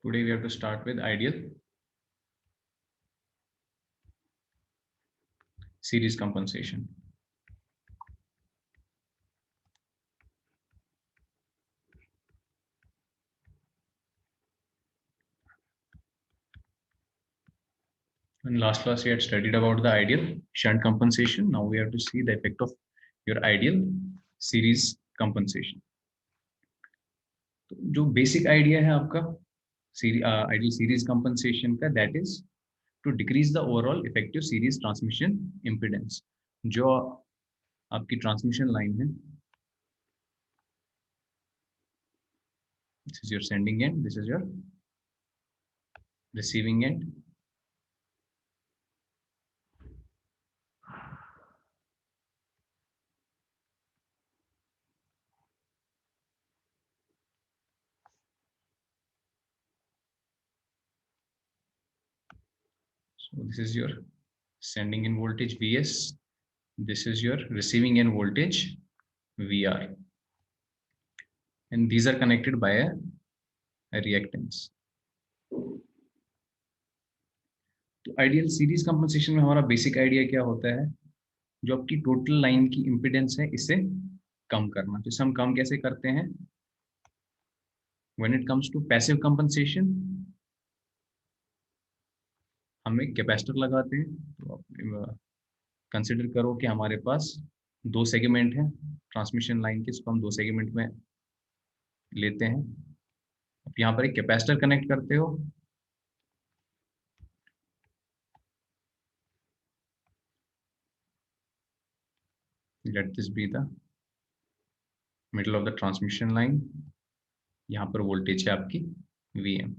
Today we have to start with ideal series compensation. In last class we had studied about the ideal shunt compensation. Now we have to see the effect of your ideal series compensation. तो जो basic idea है आपका ideal series compensation का, that is to decrease the overall effective series transmission impedance. जो आपकी transmission line है, this is your sending end, this is your receiving end. So this is your sending in voltage Vs, this is your receiving end voltage Vr, and these are connected by a reactance. तो ideal series compensation में हमारा basic idea क्या होता है? जो आपकी total line की impedance है, इसे कम करना. तो इसे हम कम कैसे करते हैं? When it comes to passive compensation, हम एक कैपेसिटर लगाते हैं. तो आप कंसिडर करो कि हमारे पास दो सेगमेंट हैं ट्रांसमिशन लाइन के, इसको हम दो सेगमेंट में लेते हैं. अब यहाँ पर एक कैपेसिटर कनेक्ट करते हो. Late this be the middle of the transmission line. यहाँ पर वोल्टेज है आपकी Vm.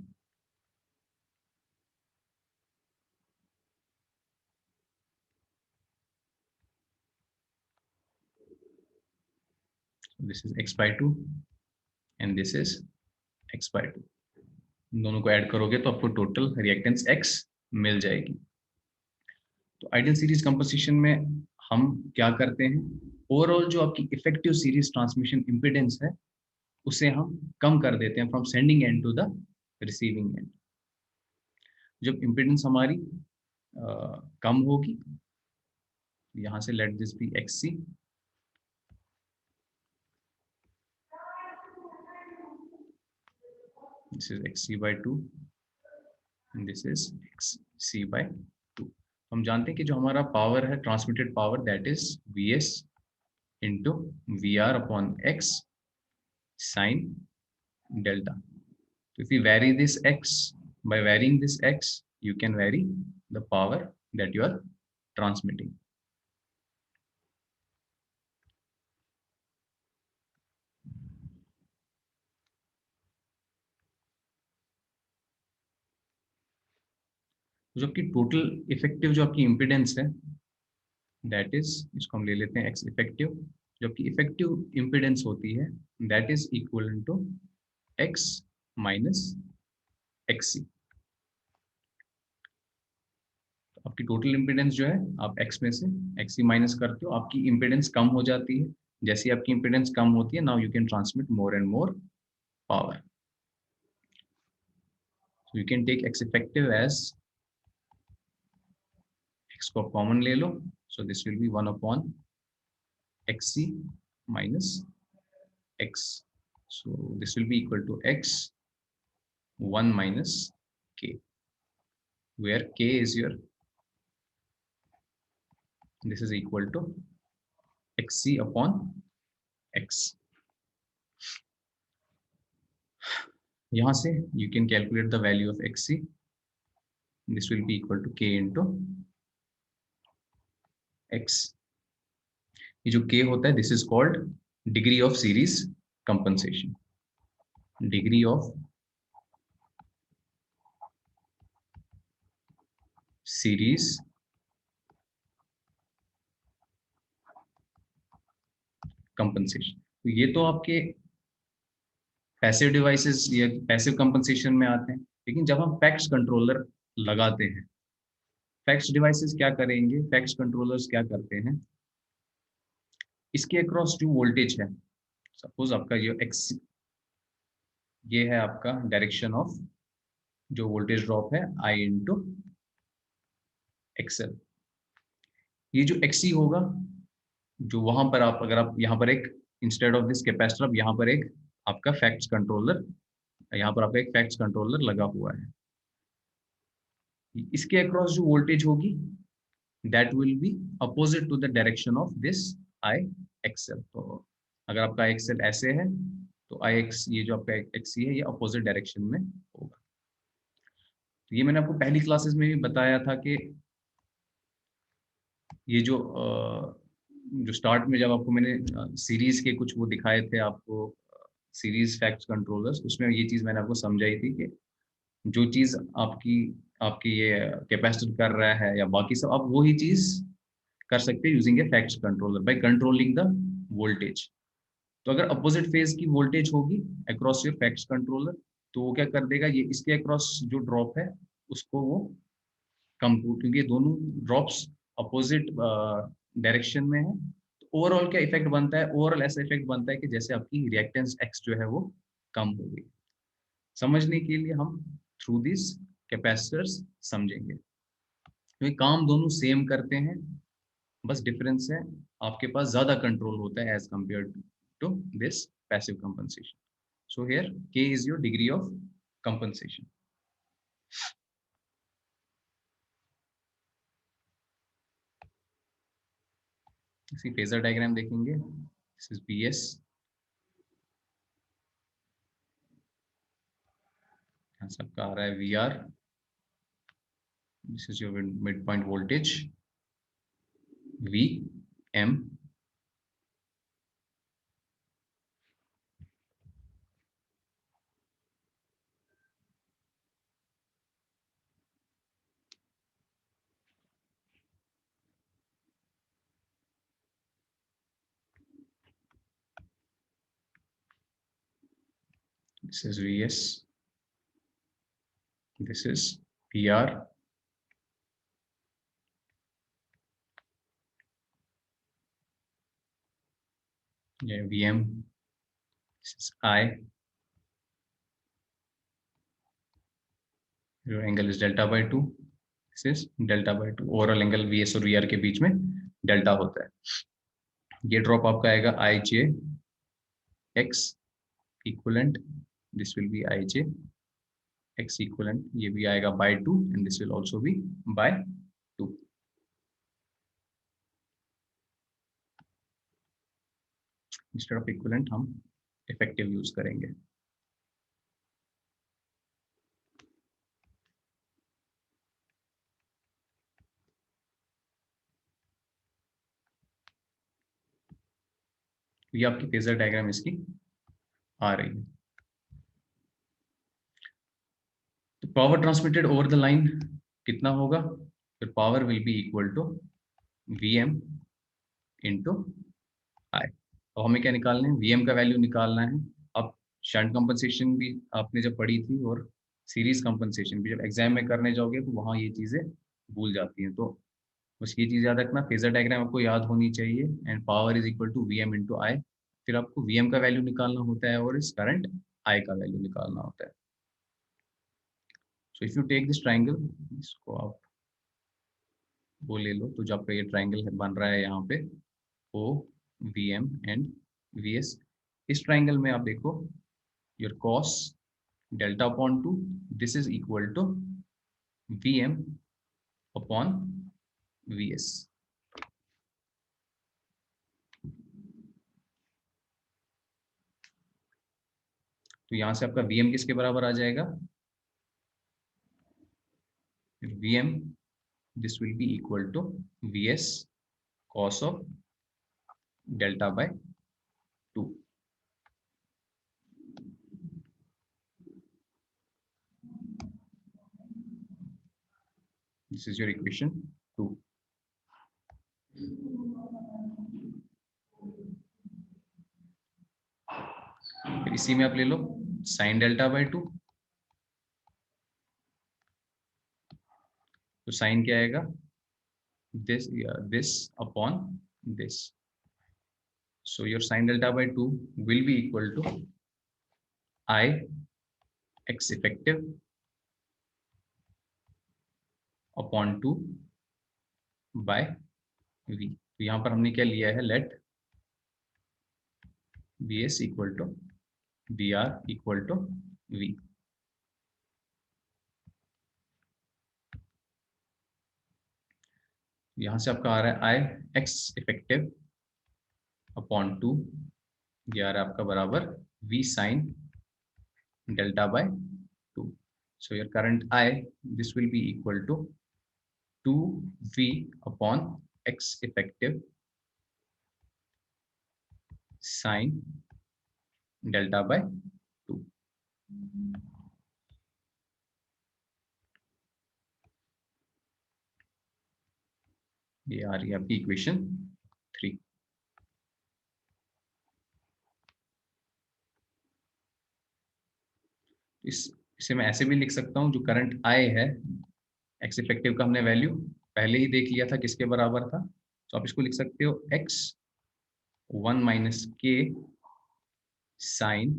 This is x by 2 and this is x by 2. दोनों को ऐड करोगे तो आपको टोटल रिएक्टेंस x मिल जाएगी. तो आइडियल सीरीज कंपोजिशन में हम क्या करते हैं? ओवरऑल जो आपकी इफेक्टिव सीरीज ट्रांसमिशन इम्पीडेंस है, उसे हम कम कर देते हैं from sending end to the receiving end. जब इम्पीडेंस हमारी कम होगी, यहां से let this be xc, this is xc by 2 and this is xc by 2. हम जानते हैं कि जो हमारा पावर है, transmitted power, that is Vs into Vr upon x sin delta. So if you vary this x, by varying this x, you can vary the power that you are transmitting. जो आपकी total effective जो आपकी impedance है, that is, इसको हम ले लेते हैं x इफेक्टिव. जो आपकी इफेक्टिव इम्पीडेंस होती है, that is equal to x minus xc. आपकी टोटल इम्पीडेंस जो है, आप x में से xc माइनस करते हो, आपकी इम्पीडेंस कम हो जाती है. जैसे आपकी इम्पीडेंस कम होती है, now you can transmit more and more power. You can take x effective as, x को कॉमन ले लो, so this will be 1 upon xc minus x. So this will be equal to x 1 minus k, where k is your, this is equal to xc upon x. यहाँ से you can calculate the value of xc. This will be equal to k into x. ये जो k होता है, this is called degree of series compensation. Degree of series compensation. तो ये तो आपके पैसिव डिवाइसेस या पैसिव कंपनसेशन में आते हैं. लेकिन जब हम फैक्ट्स कंट्रोलर लगाते हैं, फैक्ट्स डिवाइसेस क्या करेंगे? फैक्ट्स कंट्रोलर्स क्या करते हैं? इसके अक्रॉस जो वोल्टेज है, सपोज आपका ये x, ये है आपका डायरेक्शन ऑफ जो वोल्टेज ड्रॉप है आई इंटू एक्सएल। ये जो एक्सी होगा, जो वहां पर आप, अगर आप यहाँ पर एक, इंस्टेड ऑफ दिस कैपेसिटर, अब यहाँ पर एक आपका फैक्ट्स कंट्रोलर, यहाँ पर आपका एक फैक्ट्स कंट्रोलर लगा हुआ है, इसके अक्रॉस जो वोल्टेज होगी that will be opposite to the direction of this I XL. तो अगर आपका एक्सएल ऐसे है तो आई एक्स, ये जो आपका एक्सी है, ये अपोजिट डायरेक्शन में होगा। तो ये मैंने आपको पहली क्लासेस में भी बताया था कि ये जो स्टार्ट में जब आपको मैंने सीरीज के कुछ वो दिखाए थे आपको, सीरीज फैक्ट कंट्रोलर्स, उसमें ये चीज़ मैंने आपको समझाई थी कि जो चीज़ आपकी आपकी ये कैपेसिटर कर रहा है या बाकी सब, आप वही चीज़ कर सकते हैं using a fact controller by controlling the voltage. तो अगर अपोजिट फेज की वोल्टेज होगी अक्रॉस योर फैक्ट कंट्रोलर, तो वो क्या कर देगा, ये इसके अक्रॉस जो ड्रॉप है उसको वो कम, क्योंकि दोनों ड्रॉप्स अपोजिट डायरेक्शन में है, तो ओवरऑल क्या इफेक्ट बनता है, ओवरऑल ऐसा इफेक्ट बनता है कि जैसे आपकी रिएक्टेंस एक्स जो है वो कम हो गई। समझने के लिए हम थ्रू दिस कैपेसिटर्स समझेंगे। तो ये काम दोनों सेम करते हैं, बस डिफरेंस है आपके पास ज्यादा कंट्रोल होता है as compare to this passive compensation. So here K is your degree of compensation. इसी फेजर डायग्राम देखेंगे। दिस इज बीएस, यहाँ सबका आ रहा है V R, this is your mid point voltage V M, this is Vs, this is PR, yeah, VM, this is I, your angle is delta by 2, this is delta by 2, overall angle Vs और VR के बीच में delta होता है। ये drop आपका आएगा I J X equivalent, this will be I J X equivalent, ये भी आएगा by 2 and this will also be by 2। Instead of equivalent हम इफेक्टिव यूज करेंगे। ये आपकी फेजर डायग्राम इसकी आ रही है। तो power transmitted over the line कितना होगा, फिर power will be equal to V M into I. अब हमें क्या निकालना है, वी एम का वैल्यू निकालना है। अब शंट कंपनसेशन भी आपने जब पढ़ी थी और सीरीज कंपनसेशन भी जब एग्जाम में करने जाओगे तो वहाँ ये चीज़ें भूल जाती हैं। तो बस ये चीज़ याद रखना, फेजर डायग्राम आपको याद होनी चाहिए, and power is equal to V M into I. फिर आपको वी एम का वैल्यू निकालना होता है और इस करंट आई का वैल्यू निकालना होता है। So if you take this triangle, इसको आप वो ले लो, तो जो आपका ये ट्राइंगल बन रहा है यहाँ पे O V M and V S, इस ट्राइंगल में आप देखो your cos delta upon 2, this is equal to V M upon V S. तो यहाँ से आपका वी एम किसके बराबर आ जाएगा, V M, this will be equal to Vs cos of delta by 2. This is your equation 2. फिर इसी में आप ले लो sin delta by 2, तो sin क्या आएगा, this upon this. So your sin delta by 2 will be equal to I x effective upon 2 by v। तो यहाँ पर हमने क्या लिया है, let bs equal to br equal to v। यहाँ से आपका आ रहा है आई एक्स इफेक्टिव अपॉन 2, ये आ रहा है आपका बराबर v sine delta by 2। So your current I, this will be equal to 2v upon x effective sine delta by 2। ये आ रही है आपकी इक्वेशन 3। इसे मैं ऐसे भी लिख सकता हूं, जो करंट I है, x इफेक्टिव का हमने वैल्यू पहले ही देख लिया था किसके बराबर था, तो आप इसको लिख सकते हो x 1 minus K sine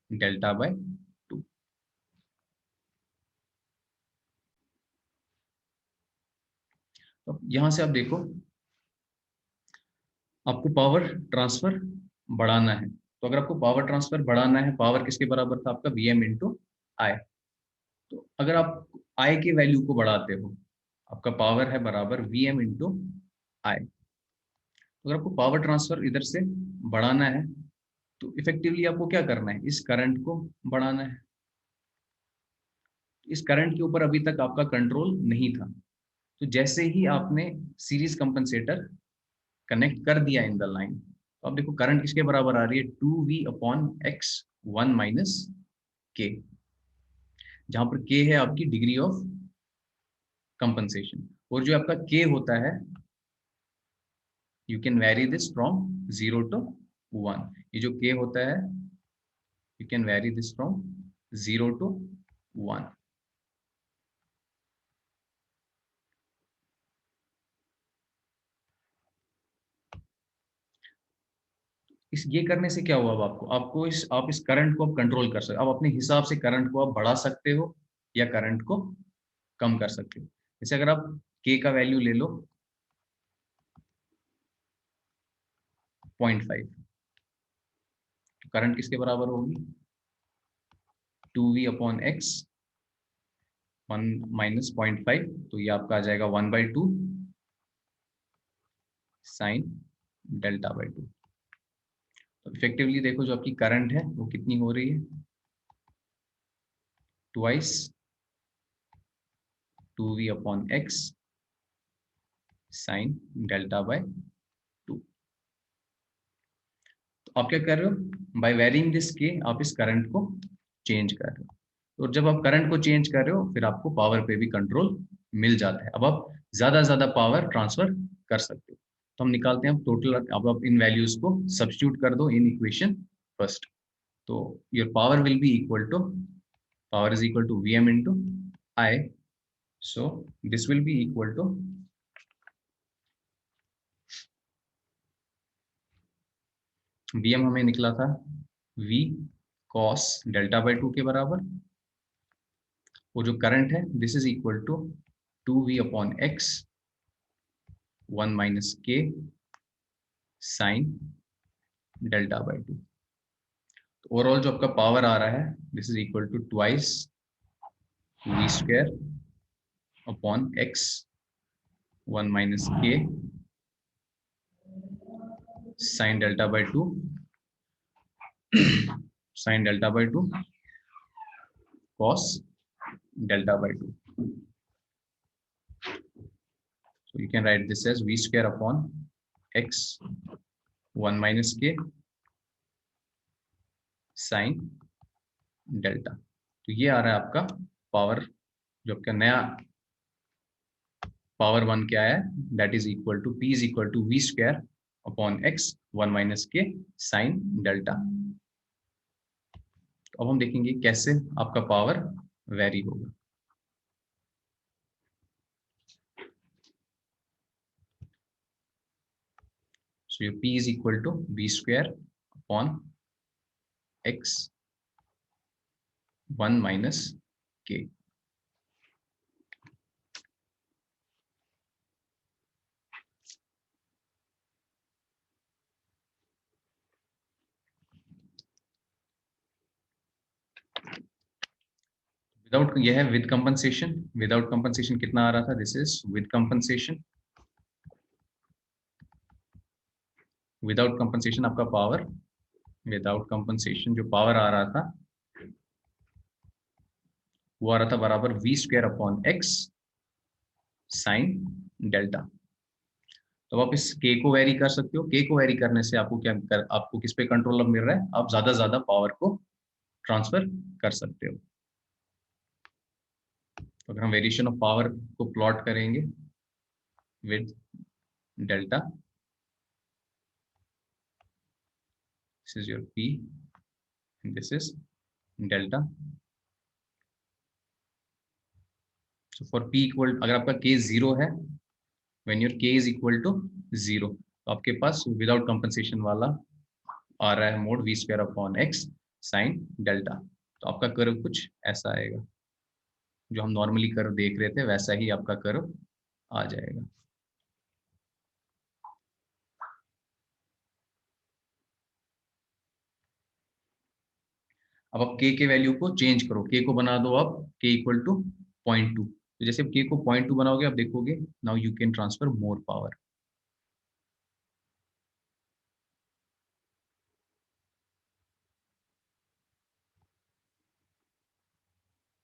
delta by 2। तो यहां से आप देखो, आपको पावर ट्रांसफर बढ़ाना है, तो अगर आपको पावर ट्रांसफर बढ़ाना है, पावर किसके बराबर था आपका, Vm इंटू आई। तो अगर आप आई की वैल्यू को बढ़ाते हो, आपका पावर है बराबर Vm इंटू आई। तो अगर आपको पावर ट्रांसफर इधर से बढ़ाना है, तो इफेक्टिवली आपको क्या करना है, इस करंट को बढ़ाना है। इस करंट के ऊपर अभी तक आपका कंट्रोल नहीं था, तो जैसे ही आपने सीरीज कंपनसेटर कनेक्ट कर दिया इन द लाइन, तो आप देखो करंट किसके बराबर आ रही है, 2v अपॉन एक्स 1 माइनस के, जहां पर के है आपकी डिग्री ऑफ कंपनसेशन। और जो आपका के होता है, you can vary this from 0 to 1। ये जो के होता है, you can vary this from 0 to 1। इस ये करने से क्या हुआ, अब आपको इस करंट को आप कंट्रोल कर सकते हो। आप अपने हिसाब से करंट को आप बढ़ा सकते हो या करंट को कम कर सकते हो। जैसे अगर आप के का वैल्यू ले लो 0.5, तो करंट किसके बराबर होगी, 2v अपॉन एक्स 1 माइनस 0.5, तो ये आपका आ जाएगा 1/2 साइन डेल्टा बाई 2। तो इफेक्टिवली देखो, जो आपकी करंट है वो कितनी हो रही है, twice 2v upon X sine delta by 2। तो आप क्या कर रहे हो, बाय वेरिंग दिस के आप इस करंट को चेंज कर रहे हो। तो जब आप करंट को चेंज कर रहे हो, फिर आपको पावर पे भी कंट्रोल मिल जाता है। अब आप ज्यादा पावर ट्रांसफर कर सकते हो। तो हम निकालते हैं टोटल। अब आप इन वैल्यूज को सब्स्टिट्यूट कर दो इन इक्वेशन फर्स्ट। तो your power will be equal to, power is equal to Vm into I. So this will be equal to Vm हमें निकला था V cos डेल्टा बाई 2 के बराबर। वो जो करंट है, this is equal to 2v upon X 1 minus K sine delta by 2। Overall जो आपका पावर आ रहा है, this is equal to twice v square upon X 1 minus K sine delta by 2 sine delta by 2 cos delta by 2. So you can write this as v square upon x 1 minus k sin delta। तो ये आ रहा है आपका power, जो आपका नया power 1 क्या है, that is equal to p is equal to v square upon x 1 minus K sine delta. अब हम देखेंगे कैसे आपका पावर वेरी होगा। So your p is equal to v square upon x 1 minus k। Without, यह है with compensation. Without compensation कितना आ रहा था, this is with compensation. Without compensation आपका पावर, विदाउट कंपनसेशन जो पावर आ रहा था वो आ रहा था बराबर V square upon X sine delta. तो आप इस के को वेरी कर सकते हो। के को वेरी करने से आपको आपको किस पे कंट्रोल अब मिल रहा है, आप ज्यादा ज्यादा पावर को ट्रांसफर कर सकते हो। तो अगर हम वेरिएशन ऑफ पावर को प्लॉट करेंगे with delta, this is your P, this is delta. So for P equal, अगर आपका के जीरो है, when your K is equal to zero, तो आपके पास विदाउट कंपनसेशन वाला आ रहा है mode V square upon X sine delta. तो आपका कर्व कुछ ऐसा आएगा, जो हम नॉर्मली कर्व देख रहे थे वैसा ही आपका कर्व आ जाएगा। अब आप के वैल्यू को चेंज करो, के को बना दो आप के इक्वल टू 0.2। तो जैसे के को 0.2 बनाओगे आप देखोगे now you can transfer more power.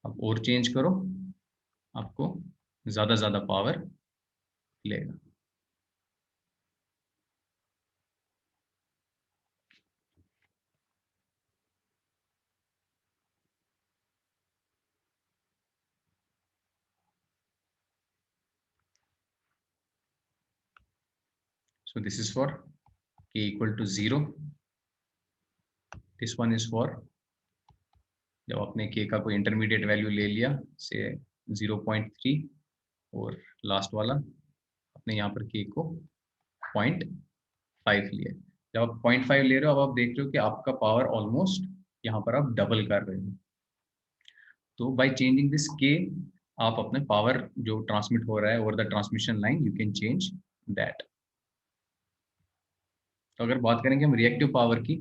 आप और चेंज करो, आपको ज्यादा पावर मिलेगा। So this is for k equal to 0. This one is for जब आपने k का कोई इंटरमीडिएट वैल्यू ले लिया से 0.3, और लास्ट वाला आपने यहाँ पर k को 0.5 लिया। जब आप 0.5 ले रहे हो, अब आप देख रहे हो कि आपका पावर ऑलमोस्ट यहाँ पर आप डबल कर रहे हो। तो बाय चेंजिंग दिस के, आप अपने पावर जो ट्रांसमिट हो रहा है over the transmission line, you can change that. तो अगर बात करेंगे हम रिएक्टिव पावर की,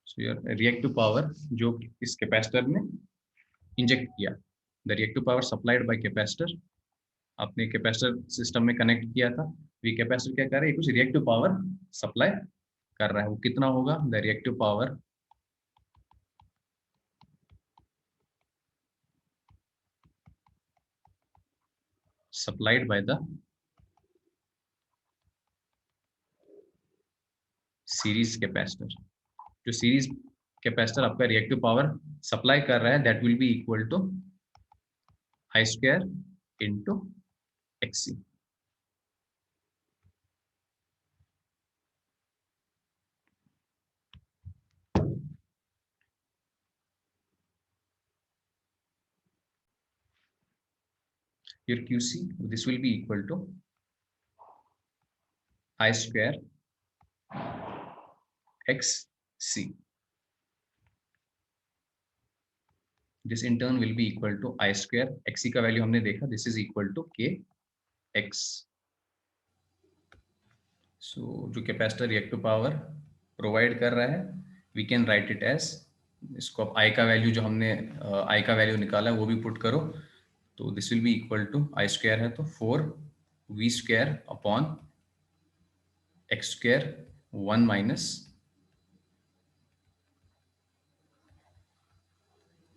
सो योर रिएक्टिव पावर जो इस कैपेसिटर में इंजेक्ट किया, the reactive power supplied bye capacitor, आपने कैपेसिटर सिस्टम में कनेक्ट किया था। ये कैपेसिटर क्या कर रहा है, कुछ रिएक्टिव पावर सप्लाई कर रहा है। वो कितना होगा, the reactive power supplied by the series capacitor. जो सीरीज कैपेसिटर आपका रिएक्टिव पावर सप्लाई कर रहा है, that will be equal to I square into XC. Your QC, this will be equal to I square XC. This in turn will be equal to I square XC का value हमने देखा, this is equal to KX. So जो capacitor reactive power provide कर रहा है, we can write it as, इसको आप I का वैल्यू जो हमने I का वैल्यू निकाला है वो भी पुट करो, तो this will be equal to I square है तो 4V square upon X square 1 minus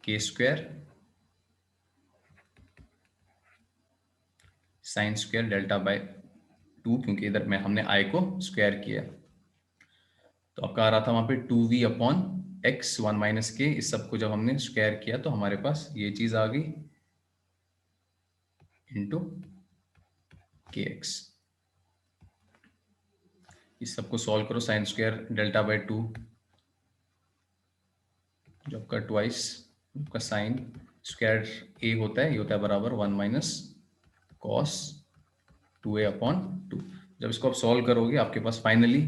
K square sine square delta by 2, क्योंकि इधर में हमने आई को स्क्वायर किया। तो आपका आ रहा था वहां पे 2v अपॉन एक्स 1 माइनस के, इस सब को जब हमने स्क्वायर किया तो हमारे पास ये चीज आ गई इंटू के एक्स। इस सब को सॉल्व करो, साइन स्क्वायर डेल्टा बाय 2 जो आपका ट्वाइस आपका साइन स्क्वायर ए होता है, ये होता है बराबर 1 माइनस कॉस 2a अपॉन 2। जब इसको आप सॉल्व करोगे आपके पास फाइनली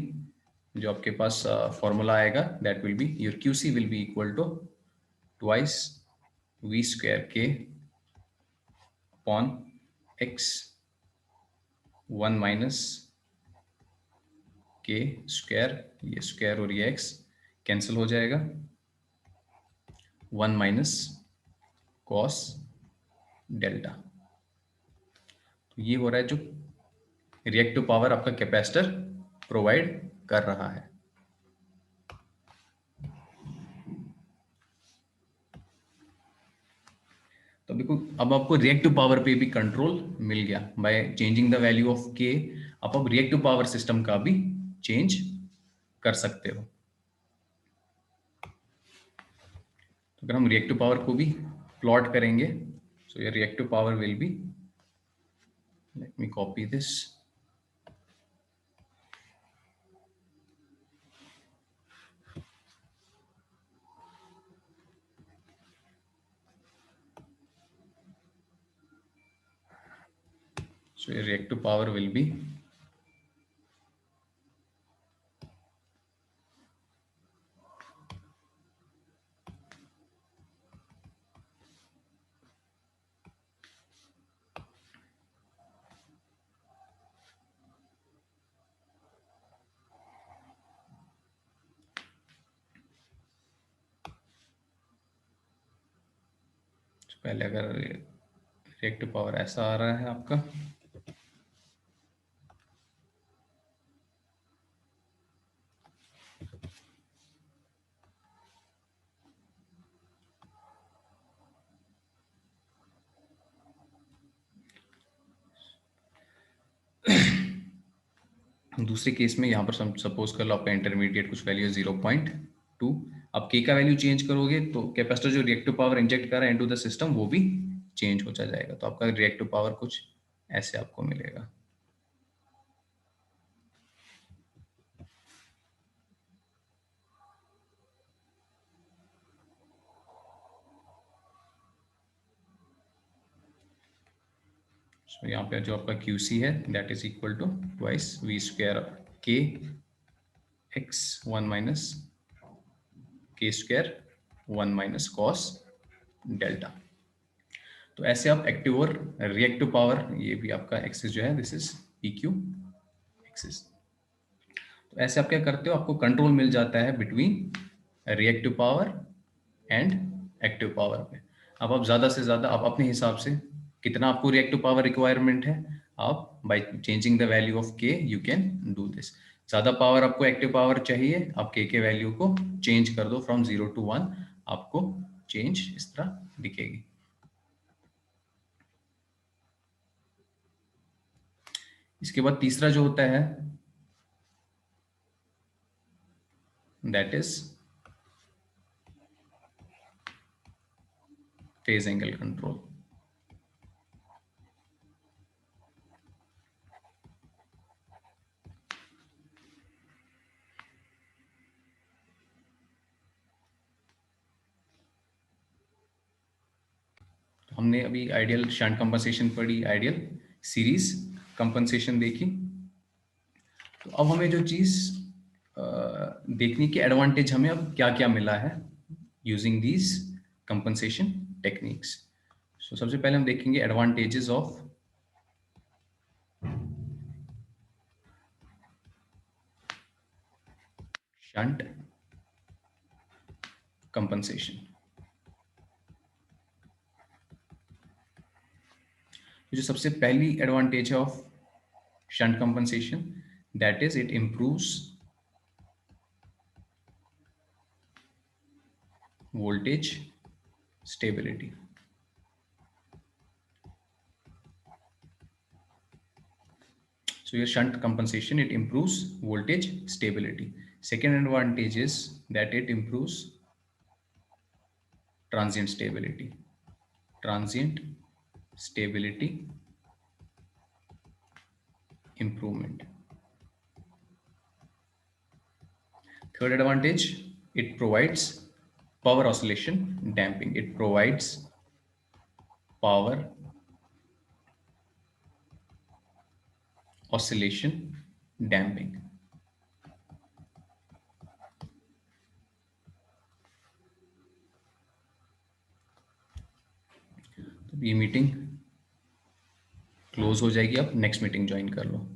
जो आपके पास फॉर्मूला आएगा, that will be your QC will be equal to twice v square k upon x 1 minus K square, ये स्क्वायर और ये x कैंसिल हो जाएगा, 1 माइनस कॉस डेल्टा। तो ये हो रहा है जो रिएक्टिव पावर आपका कैपेसिटर प्रोवाइड कर रहा है। तो देखो अब आपको रिएक्टिव पावर पे भी कंट्रोल मिल गया by changing the value of के। आप रिएक्टिव पावर सिस्टम का भी चेंज कर सकते हो। तो अगर हम रिएक्टिव पावर को भी प्लॉट करेंगे, so your reactive power will B, let me copy this, so your reactive power will be पहले अगर रिएक्टिव पावर ऐसा आ रहा है आपका, दूसरे केस में यहाँ पर सपोज कर लो आपका इंटरमीडिएट कुछ वैल्यू 0.2, अब के का वैल्यू चेंज करोगे तो कैपेसिटर जो रिएक्टिव पावर इंजेक्ट कर रहा है इनटू द सिस्टम वो भी चेंज हो जाएगा। तो आपका रिएक्टिव पावर कुछ ऐसे आपको मिलेगा। तो यहाँ पे जो आपका QC है that is equal to twice V square K X 1 minus K square 1 minus cos delta. तो ऐसे आप एक्टिव और रिएक्टिव पावर, ये भी आपका एक्सिस जो है दिस इज PQ एक्सिस। तो ऐसे आप क्या करते हो, आपको कंट्रोल मिल जाता है between reactive power and active power पे। अब आप ज़्यादा से ज़्यादा आप अपने हिसाब से कितना आपको रिएक्टिव पावर रिक्वायरमेंट है, आप by changing the value of के यू कैन डू दिस। ज़्यादा पावर आपको एक्टिव पावर चाहिए, आप के वैल्यू को चेंज कर दो फ्रॉम 0 to 1, आपको चेंज इस तरह दिखेगी। इसके बाद तीसरा जो होता है that is phase angle control. हमने अभी आइडियल शंट कंपनसेशन पढ़ी, आइडियल सीरीज कंपनसेशन देखी। तो अब हमें जो चीज देखने की एडवांटेज हमें अब क्या क्या मिला है यूजिंग दीज कंपनसेशन टेक्निक्स। सो सबसे पहले हम देखेंगे एडवांटेजेस ऑफ शंट कंपनसेशन। जो सबसे पहली एडवांटेज है of shunt compensation that is it improves voltage stability. So your shunt compensation, it improves voltage stability. Second advantage is that it improves transient stability. Transient stability improvement. Third advantage, it provides power oscillation damping. It provides power oscillation damping. तो ये meeting close हो जाएगी, आप next meeting join कर लो।